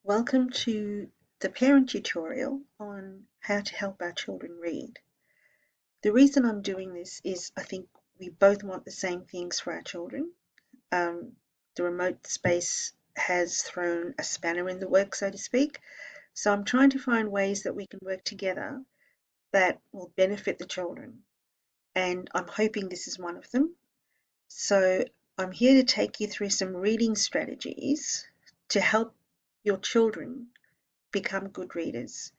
Welcome to the parent tutorial on how to help our children read. The reason I'm doing this is I think we both want the same things for our children. The remote space has thrown a spanner in the works, so to speak. So I'm trying to find ways that we can work together that will benefit the children. And I'm hoping this is one of them. So I'm here to take you through some reading strategies to help your children become good readers.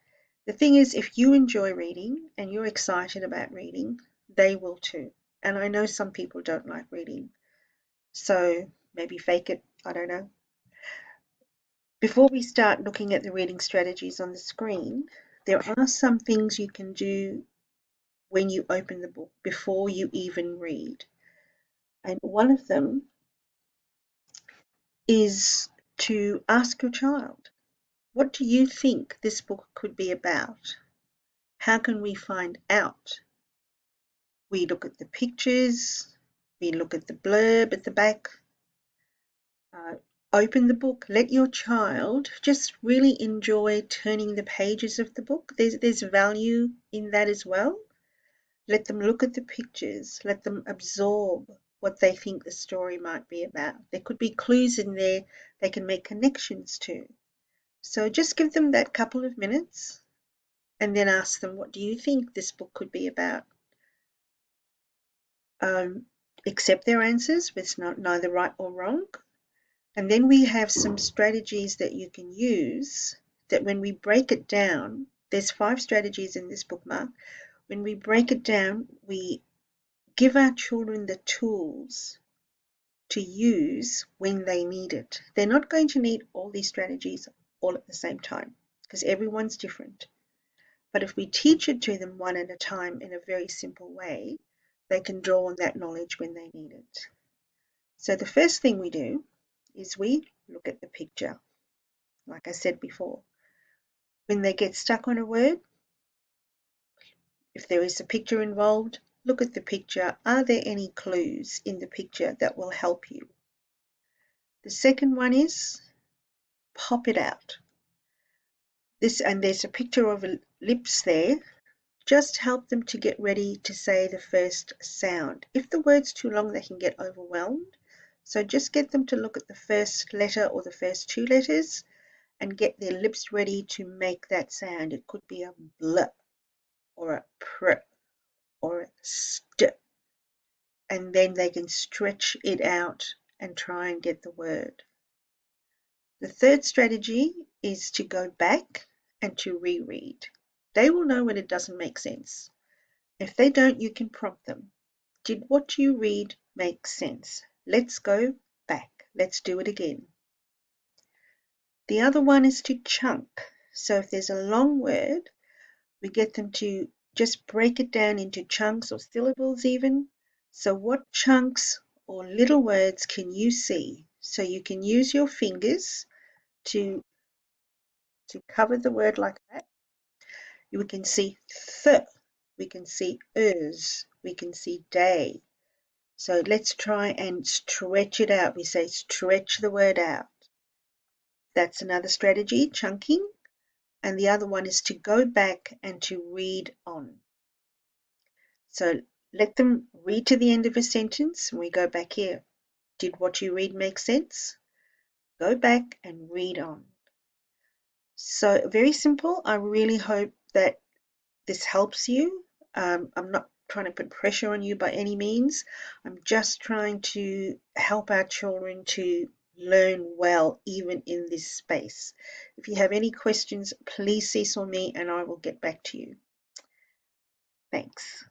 The thing is, if you enjoy reading and you're excited about reading, they will too. And I know some people don't like reading, so maybe fake it, I don't know. Before we start looking at the reading strategies on the screen, there are some things you can do when you open the book before you even read. And one of them is to ask your child, what do you think this book could be about? How can we find out? We look at the pictures, we look at the blurb at the back, open the book, let your child just really enjoy turning the pages of the book. There's value in that as well. Let them look at the pictures, let them absorb what they think the story might be about. There could be clues in there they can make connections to. So just give them that couple of minutes and then ask them, what do you think this book could be about? Accept their answers, it's not neither right or wrong. And then we have some strategies that you can use that when we break it down, there's 5 strategies in this bookmark. When we break it down, we give our children the tools to use when they need it. They're not going to need all these strategies all at the same time because everyone's different. But if we teach it to them one at a time in a very simple way, they can draw on that knowledge when they need it. So the first thing we do is we look at the picture. Like I said before, when they get stuck on a word, if there is a picture involved, look at the picture. Are there any clues in the picture that will help you? The second one is pop it out. And there's a picture of lips there. Just help them to get ready to say the first sound. If the word's too long, they can get overwhelmed. So just get them to look at the first letter or the first 2 letters and get their lips ready to make that sound. It could be a bl or a pr or a st, and then they can stretch it out and try and get the word. The third strategy is to go back and to reread. They will know when it doesn't make sense. If they don't, you can prompt them. Did what you read make sense? Let's go back. Let's do it again. The other one is to chunk. So if there's a long word, we get them to just break it down into chunks or syllables even. So what chunks or little words can you see? So you can use your fingers to cover the word like that. We can see th, we can see ers, we can see day. So let's try and stretch it out. We say stretch the word out. That's another strategy, chunking. And the other one is to go back and to read on. So let them read to the end of a sentence and we go back here. Did what you read make sense? Go back and read on. So very simple. I really hope that this helps you. I'm not trying to put pressure on you by any means. I'm just trying to help our children to learn well even in this space. If you have any questions, please cease on me and I will get back to you. Thanks.